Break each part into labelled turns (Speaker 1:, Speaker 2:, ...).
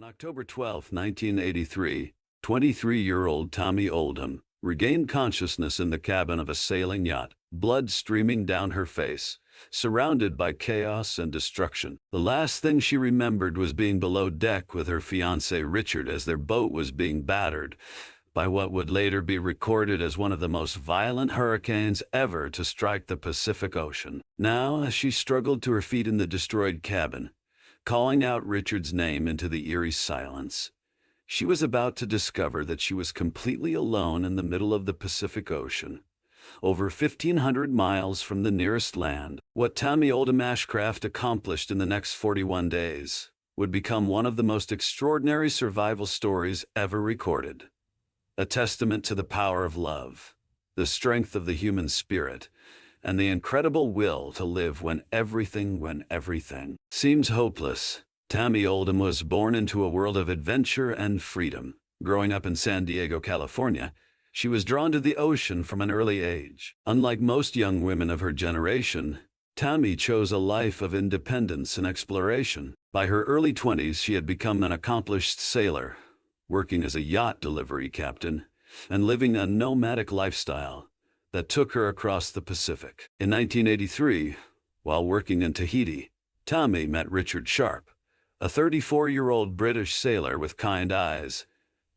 Speaker 1: October 12, 1983, 23-year-old Tami Oldham regained consciousness in the cabin of a sailing yacht, blood streaming down her face, surrounded by chaos and destruction. The last thing she remembered was being below deck with her fiancé Richard as their boat was being battered by what would later be recorded as one of the most violent hurricanes ever to strike the Pacific Ocean. Now, as she struggled to her feet in the destroyed cabin, calling out Richard's name into the eerie silence, she was about to discover that she was completely alone in the middle of the Pacific Ocean, over 1,500 miles from the nearest land. What Tami Oldham Ashcraft accomplished in the next 41 days would become one of the most extraordinary survival stories ever recorded. A testament to the power of love, the strength of the human spirit, and the incredible will to live when everything seems hopeless. Tami Oldham was born into a world of adventure and freedom. Growing up in San Diego, California, she was drawn to the ocean from an early age. Unlike most young women of her generation, Tami chose a life of independence and exploration. By her early 20s, she had become an accomplished sailor, working as a yacht delivery captain and living a nomadic lifestyle that took her across the Pacific. In 1983, while working in Tahiti, Tami met Richard Sharp, a 34-year-old British sailor with kind eyes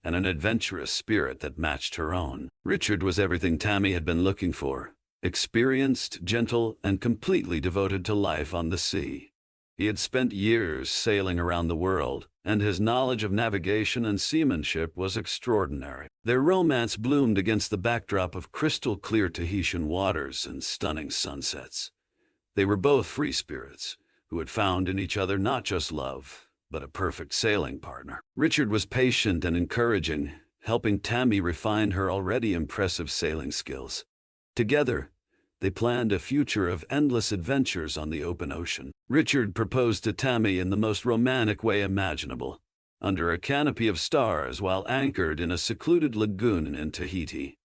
Speaker 1: and an adventurous spirit that matched her own. Richard was everything Tami had been looking for: experienced, gentle, and completely devoted to life on the sea. He had spent years sailing around the world, and his knowledge of navigation and seamanship was extraordinary. Their romance bloomed against the backdrop of crystal-clear Tahitian waters and stunning sunsets. They were both free spirits who had found in each other not just love, but a perfect sailing partner. Richard was patient and encouraging, helping Tami refine her already impressive sailing skills. Together, they planned a future of endless adventures on the open ocean. Richard proposed to Tami in the most romantic way imaginable, under a canopy of stars while anchored in a secluded lagoon in Tahiti.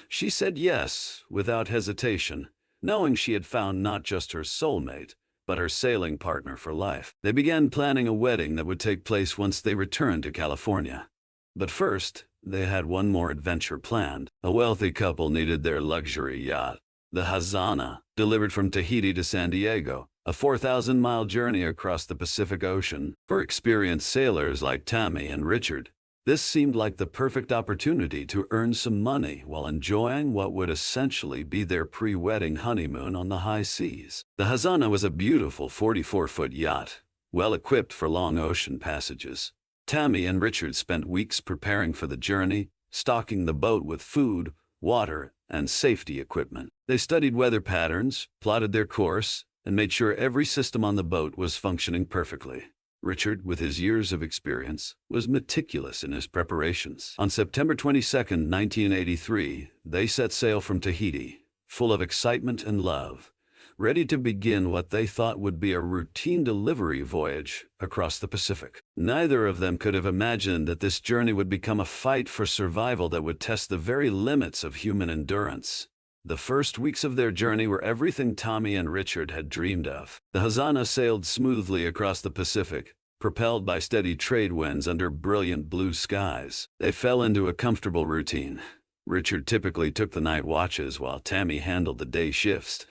Speaker 1: She said yes without hesitation, knowing she had found not just her soulmate, but her sailing partner for life. They began planning a wedding that would take place once they returned to California. But first, they had one more adventure planned. A wealthy couple needed their luxury yacht, the Hazana, delivered from Tahiti to San Diego, a 4,000-mile journey across the Pacific Ocean. For experienced sailors like Tami and Richard, this seemed like the perfect opportunity to earn some money while enjoying what would essentially be their pre-wedding honeymoon on the high seas. The Hazana was a beautiful 44-foot yacht, well-equipped for long ocean passages. Tami and Richard spent weeks preparing for the journey, stocking the boat with food, water, and safety equipment. They studied weather patterns, plotted their course, and made sure every system on the boat was functioning perfectly. Richard, with his years of experience, was meticulous in his preparations. On September 22, 1983, they set sail from Tahiti, full of excitement and love, ready to begin what they thought would be a routine delivery voyage across the Pacific. Neither of them could have imagined that this journey would become a fight for survival that would test the very limits of human endurance. The first weeks of their journey were everything Tami and Richard had dreamed of. The Hazana sailed smoothly across the Pacific, propelled by steady trade winds under brilliant blue skies. They fell into a comfortable routine. Richard typically took the night watches while Tami handled the day shifts,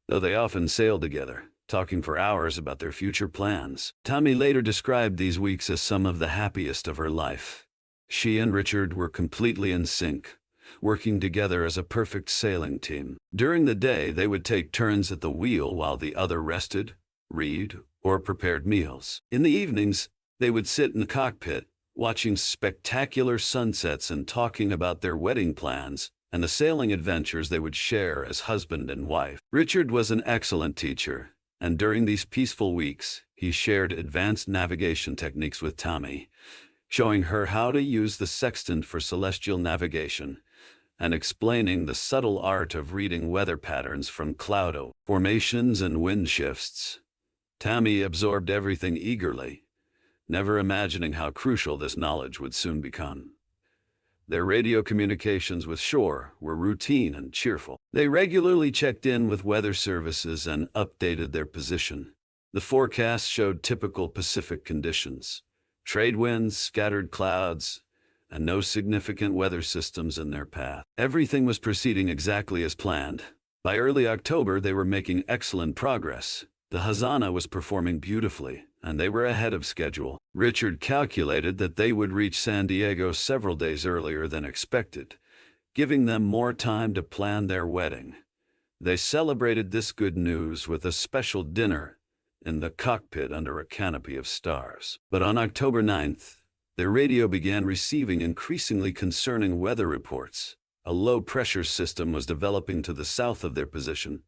Speaker 1: though they often sailed together, talking for hours about their future plans. Tami later described these weeks as some of the happiest of her life. She and Richard were completely in sync, working together as a perfect sailing team. During the day, they would take turns at the wheel while the other rested, read, or prepared meals. In the evenings, they would sit in the cockpit, watching spectacular sunsets and talking about their wedding plans and the sailing adventures they would share as husband and wife. Richard was an excellent teacher, and during these peaceful weeks, he shared advanced navigation techniques with Tami, showing her how to use the sextant for celestial navigation and explaining the subtle art of reading weather patterns from cloud formations and wind shifts. Tami absorbed everything eagerly, never imagining how crucial this knowledge would soon become. Their radio communications with shore were routine and cheerful. They regularly checked in with weather services and updated their position. The forecast showed typical Pacific conditions: Trade winds, scattered clouds, and no significant weather systems in their path. Everything was proceeding exactly as planned. By early October, they were making excellent progress. The Hazana was performing beautifully, and they were ahead of schedule. Richard calculated that they would reach San Diego several days earlier than expected, giving them more time to plan their wedding. They celebrated this good news with a special dinner in the cockpit under a canopy of stars. But on October 9th, their radio began receiving increasingly concerning weather reports. A low-pressure system was developing to the south of their position,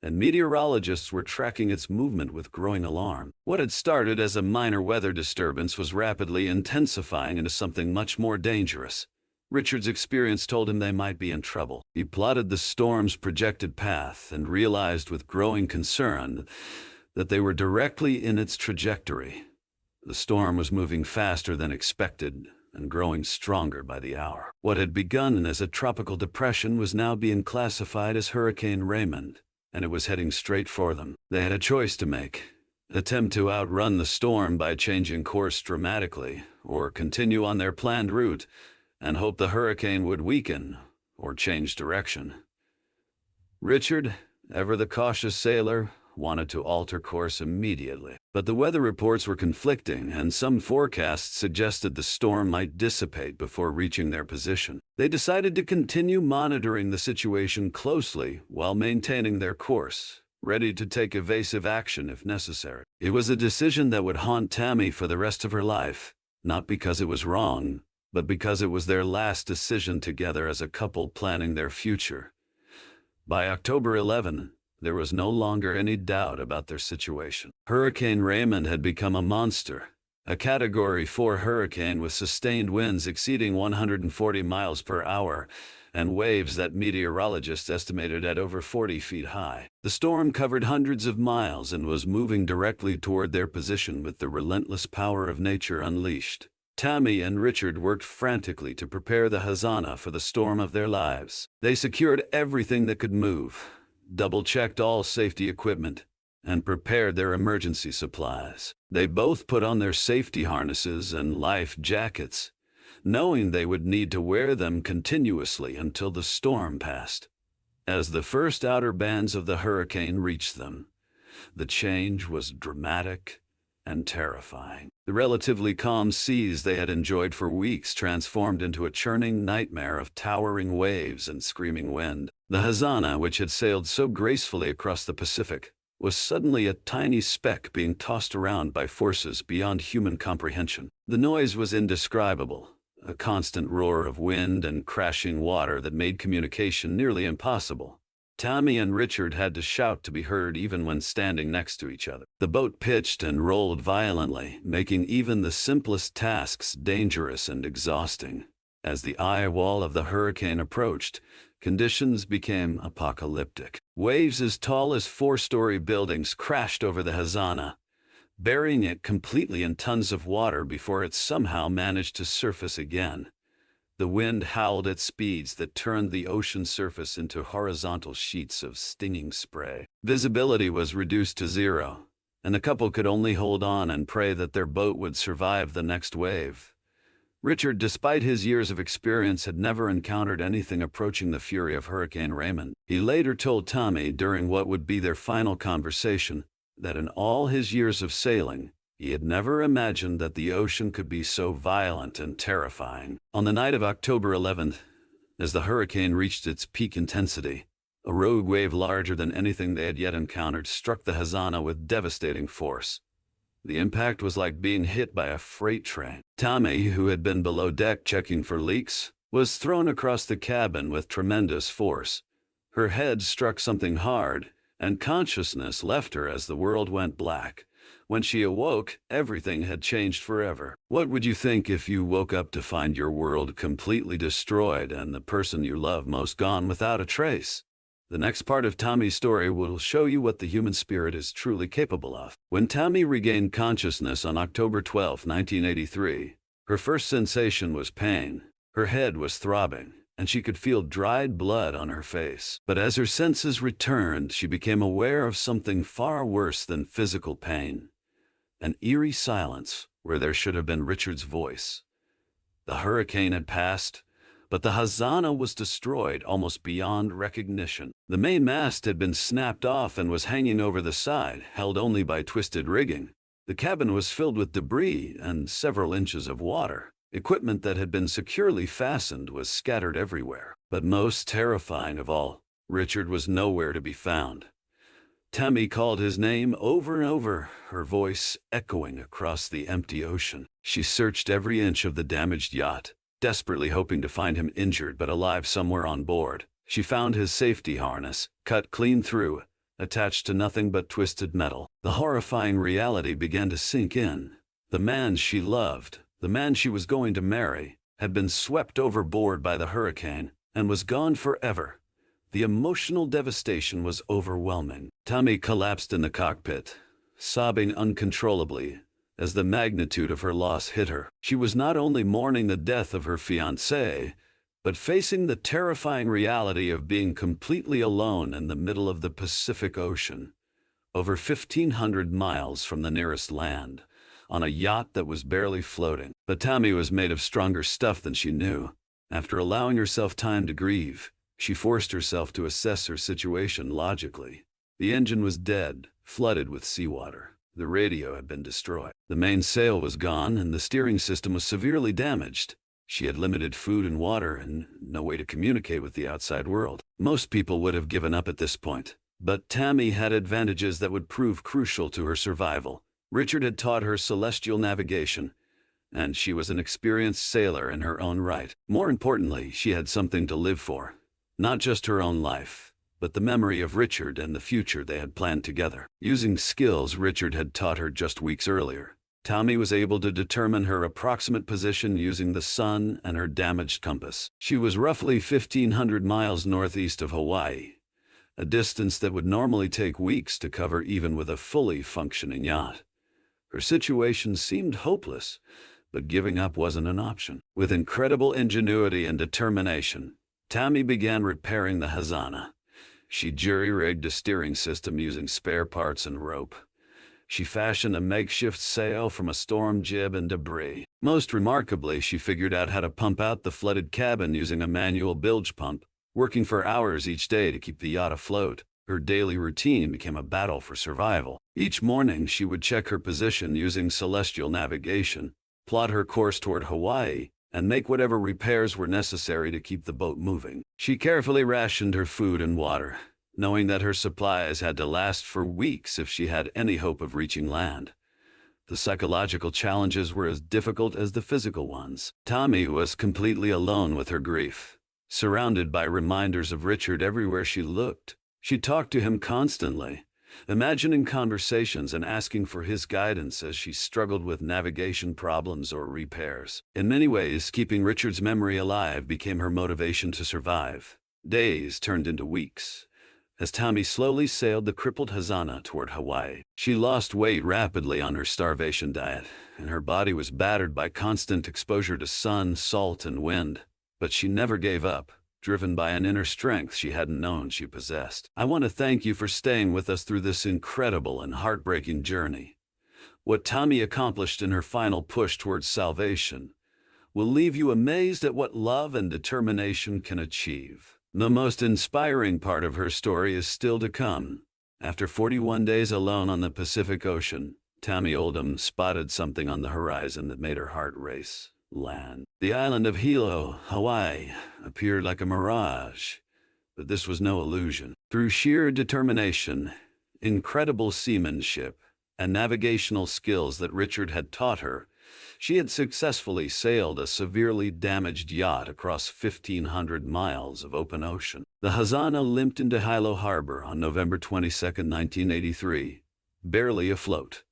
Speaker 1: and meteorologists were tracking its movement with growing alarm. What had started as a minor weather disturbance was rapidly intensifying into something much more dangerous. Richard's experience told him they might be in trouble. He plotted the storm's projected path and realized with growing concern that they were directly in its trajectory. The storm was moving faster than expected and growing stronger by the hour. What had begun as a tropical depression was now being classified as Hurricane Raymond, and it was heading straight for them. They had a choice to make: attempt to outrun the storm by changing course dramatically, or continue on their planned route and hope the hurricane would weaken or change direction. Richard, ever the cautious sailor, wanted to alter course immediately. But the weather reports were conflicting, and some forecasts suggested the storm might dissipate before reaching their position. They decided to continue monitoring the situation closely while maintaining their course, ready to take evasive action if necessary. It was a decision that would haunt Tami for the rest of her life, not because it was wrong, but because it was their last decision together as a couple planning their future. By October 11, there was no longer any doubt about their situation. Hurricane Raymond had become a monster, a Category 4 hurricane with sustained winds exceeding 140 miles per hour and waves that meteorologists estimated at over 40 feet high. The storm covered hundreds of miles and was moving directly toward their position with the relentless power of nature unleashed. Tami and Richard worked frantically to prepare the Hazana for the storm of their lives. They secured everything that could move, double-checked all safety equipment, and prepared their emergency supplies. They both put on their safety harnesses and life jackets, knowing they would need to wear them continuously until the storm passed. As the first outer bands of the hurricane reached them, the change was dramatic and terrifying. The relatively calm seas they had enjoyed for weeks transformed into a churning nightmare of towering waves and screaming wind. The Hazana, which had sailed so gracefully across the Pacific, was suddenly a tiny speck being tossed around by forces beyond human comprehension. The noise was indescribable, a constant roar of wind and crashing water that made communication nearly impossible. Tami and Richard had to shout to be heard even when standing next to each other. The boat pitched and rolled violently, making even the simplest tasks dangerous and exhausting. As the eye wall of the hurricane approached, conditions became apocalyptic. Waves as tall as 4-story buildings crashed over the Hazana, burying it completely in tons of water before it somehow managed to surface again. The wind howled at speeds that turned the ocean surface into horizontal sheets of stinging spray. Visibility was reduced to zero, and the couple could only hold on and pray that their boat would survive the next wave. Richard, despite his years of experience, had never encountered anything approaching the fury of Hurricane Raymond. He later told Tami during what would be their final conversation that in all his years of sailing, he had never imagined that the ocean could be so violent and terrifying. On the night of October 11th, as the hurricane reached its peak intensity, a rogue wave larger than anything they had yet encountered struck the Hazana with devastating force. The impact was like being hit by a freight train. Tami, who had been below deck checking for leaks, was thrown across the cabin with tremendous force. Her head struck something hard, and consciousness left her as the world went black. When she awoke, everything had changed forever. What would you think if you woke up to find your world completely destroyed and the person you love most gone without a trace? The next part of Tami's story will show you what the human spirit is truly capable of. When Tami regained consciousness on October 12, 1983, her first sensation was pain. Her head was throbbing, and she could feel dried blood on her face. But as her senses returned, she became aware of something far worse than physical pain. an eerie silence where there should have been Richard's voice. The hurricane had passed, but the Hazana was destroyed almost beyond recognition. The main mast had been snapped off and was hanging over the side, held only by twisted rigging. The cabin was filled with debris and several inches of water. Equipment that had been securely fastened was scattered everywhere. But most terrifying of all, Richard was nowhere to be found. Tami called his name over and over, her voice echoing across the empty ocean. She searched every inch of the damaged yacht, desperately hoping to find him injured but alive somewhere on board. She found his safety harness, cut clean through, attached to nothing but twisted metal. The horrifying reality began to sink in. The man she loved, the man she was going to marry, had been swept overboard by the hurricane and was gone forever. The emotional devastation was overwhelming. Tami collapsed in the cockpit, sobbing uncontrollably as the magnitude of her loss hit her. She was not only mourning the death of her fiancé, but facing the terrifying reality of being completely alone in the middle of the Pacific Ocean, over 1,500 miles from the nearest land, on a yacht that was barely floating. But Tami was made of stronger stuff than she knew. After allowing herself time to grieve, she forced herself to assess her situation logically. The engine was dead, flooded with seawater. The radio had been destroyed. The main sail was gone, and the steering system was severely damaged. She had limited food and water and no way to communicate with the outside world. Most people would have given up at this point, but Tami had advantages that would prove crucial to her survival. Richard had taught her celestial navigation, and she was an experienced sailor in her own right. More importantly, she had something to live for. Not just her own life, but the memory of Richard and the future they had planned together. Using skills Richard had taught her just weeks earlier, Tami was able to determine her approximate position using the sun and her damaged compass. She was roughly 1,500 miles northeast of Hawaii, a distance that would normally take weeks to cover even with a fully functioning yacht. Her situation seemed hopeless, but giving up wasn't an option. With incredible ingenuity and determination, Tami began repairing the Hazana. She jury-rigged a steering system using spare parts and rope. She fashioned a makeshift sail from a storm jib and debris. Most remarkably, she figured out how to pump out the flooded cabin using a manual bilge pump, working for hours each day to keep the yacht afloat. Her daily routine became a battle for survival. Each morning, she would check her position using celestial navigation, plot her course toward Hawaii, and make whatever repairs were necessary to keep the boat moving. She carefully rationed her food and water, knowing that her supplies had to last for weeks if she had any hope of reaching land. The psychological challenges were as difficult as the physical ones. Tami was completely alone with her grief, surrounded by reminders of Richard everywhere she looked. She talked to him constantly, imagining conversations and asking for his guidance as she struggled with navigation problems or repairs. In many ways, keeping Richard's memory alive became her motivation to survive. Days turned into weeks as Tami slowly sailed the crippled Hazana toward Hawaii. She lost weight rapidly on her starvation diet, and her body was battered by constant exposure to sun, salt, and wind. But she never gave up, driven by an inner strength she hadn't known she possessed. I want to thank you for staying with us through this incredible and heartbreaking journey. What Tami accomplished in her final push towards salvation will leave you amazed at what love and determination can achieve. The most inspiring part of her story is still to come. After 41 days alone on the Pacific Ocean, Tami Oldham spotted something on the horizon that made her heart race. Land. The island of Hilo, Hawaii, appeared like a mirage, but this was no illusion. Through sheer determination, incredible seamanship, and navigational skills that Richard had taught her, she had successfully sailed a severely damaged yacht across 1,500 miles of open ocean. The Hazana limped into Hilo Harbor on November 22, 1983, barely afloat.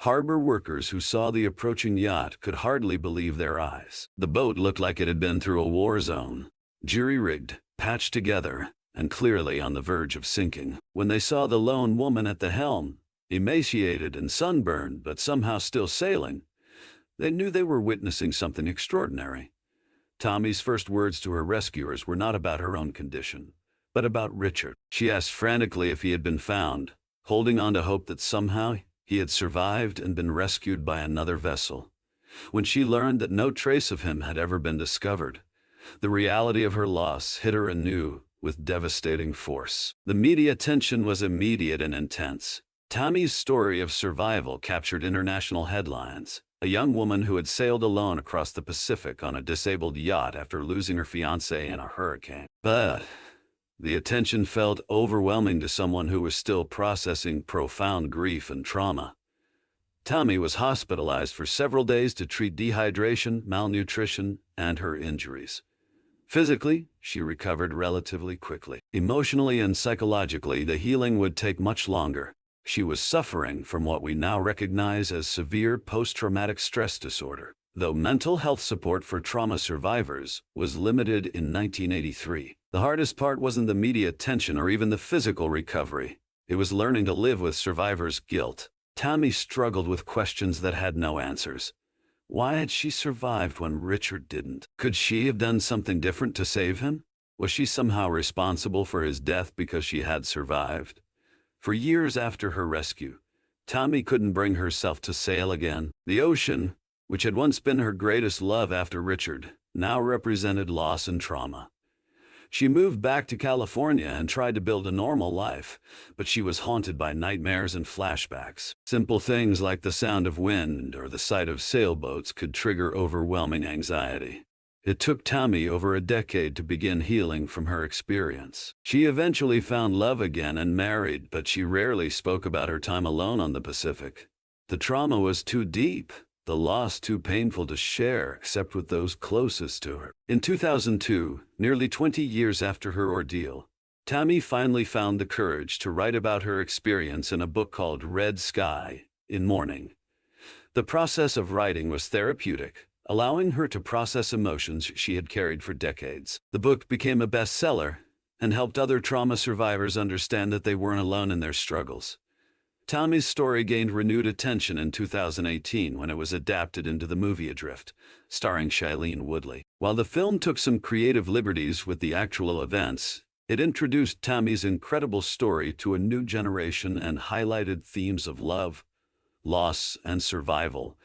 Speaker 1: Harbor workers who saw the approaching yacht could hardly believe their eyes. The boat looked like it had been through a war zone, jury-rigged, patched together, and clearly on the verge of sinking. When they saw the lone woman at the helm, emaciated and sunburned but somehow still sailing, they knew they were witnessing something extraordinary. Tami's first words to her rescuers were not about her own condition, but about Richard. She asked frantically if he had been found, holding on to hope that somehow He had survived and been rescued by another vessel. When she learned that no trace of him had ever been discovered, the reality of her loss hit her anew with devastating force. The media attention was immediate and intense. Tami's story of survival captured international headlines. A young woman who had sailed alone across the Pacific on a disabled yacht after losing her fiancé in a hurricane. But the attention felt overwhelming to someone who was still processing profound grief and trauma. Tami was hospitalized for several days to treat dehydration, malnutrition, and her injuries. Physically, she recovered relatively quickly. Emotionally and psychologically, the healing would take much longer. She was suffering from what we now recognize as severe post-traumatic stress disorder, though mental health support for trauma survivors was limited in 1983. The hardest part wasn't the media attention or even the physical recovery. It was learning to live with survivors' guilt. Tami struggled with questions that had no answers. Why had she survived when Richard didn't? Could she have done something different to save him? Was she somehow responsible for his death because she had survived? For years after her rescue, Tami couldn't bring herself to sail again. The ocean, which had once been her greatest love after Richard, now represented loss and trauma. She moved back to California and tried to build a normal life, but she was haunted by nightmares and flashbacks. Simple things like the sound of wind or the sight of sailboats could trigger overwhelming anxiety. It took Tami over a decade to begin healing from her experience. She eventually found love again and married, but she rarely spoke about her time alone on the Pacific. The trauma was too deep, the loss too painful to share except with those closest to her. In 2002, nearly 20 years after her ordeal, Tami finally found the courage to write about her experience in a book called Red Sky in Mourning. The process of writing was therapeutic, allowing her to process emotions she had carried for decades. The book became a bestseller and helped other trauma survivors understand that they weren't alone in their struggles. Tami's story gained renewed attention in 2018 when it was adapted into the movie Adrift, starring Shailene Woodley. While the film took some creative liberties with the actual events, it introduced Tami's incredible story to a new generation and highlighted themes of love, loss, and survival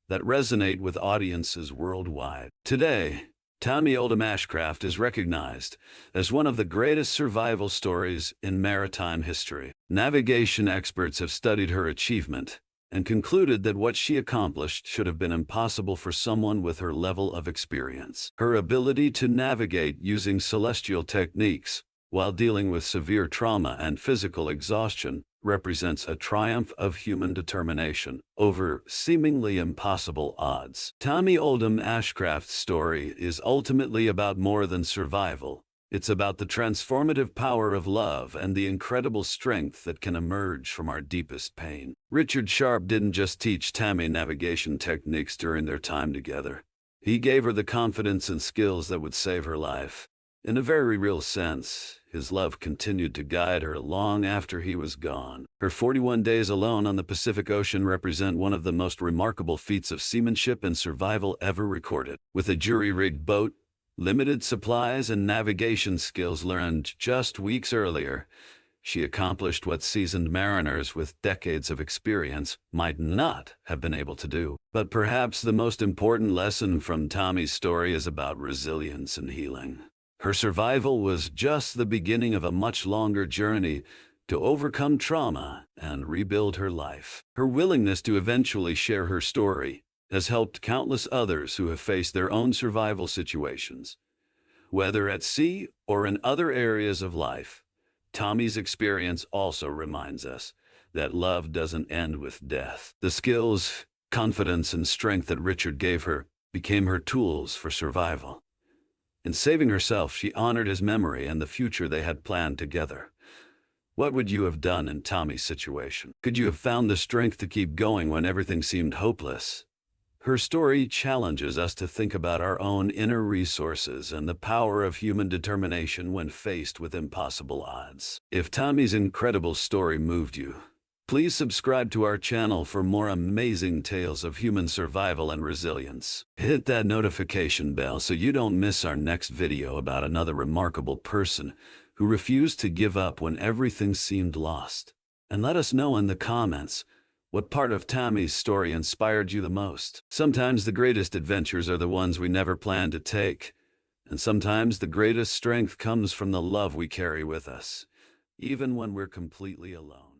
Speaker 1: that resonate with audiences worldwide. Today, Tami Oldham Ashcraft is recognized as one of the greatest survival stories in maritime history. Navigation experts have studied her achievement and concluded that what she accomplished should have been impossible for someone with her level of experience. Her ability to navigate using celestial techniques while dealing with severe trauma and physical exhaustion represents a triumph of human determination over seemingly impossible odds. Tami Oldham Ashcraft's story is ultimately about more than survival. It's about the transformative power of love and the incredible strength that can emerge from our deepest pain. Richard Sharp didn't just teach Tami navigation techniques during their time together. He gave her the confidence and skills that would save her life. In a very real sense, his love continued to guide her long after he was gone. Her 41 days alone on the Pacific Ocean represent one of the most remarkable feats of seamanship and survival ever recorded. With a jury-rigged boat, limited supplies, and navigation skills learned just weeks earlier, she accomplished what seasoned mariners with decades of experience might not have been able to do. But perhaps the most important lesson from Tami's story is about resilience and healing. Her survival was just the beginning of a much longer journey to overcome trauma and rebuild her life. Her willingness to eventually share her story has helped countless others who have faced their own survival situations. Whether at sea or in other areas of life, Tami's experience also reminds us that love doesn't end with death. The skills, confidence, and strength that Richard gave her became her tools for survival. In saving herself, she honored his memory and the future they had planned together. What would you have done in Tami's situation? Could you have found the strength to keep going when everything seemed hopeless? Her story challenges us to think about our own inner resources and the power of human determination when faced with impossible odds. If Tami's incredible story moved you, please subscribe to our channel for more amazing tales of human survival and resilience. Hit that notification bell so you don't miss our next video about another remarkable person who refused to give up when everything seemed lost. And let us know in the comments What part of Tami's story inspired you the most? Sometimes the greatest adventures are the ones we never planned to take, and sometimes the greatest strength comes from the love we carry with us, even when we're completely alone.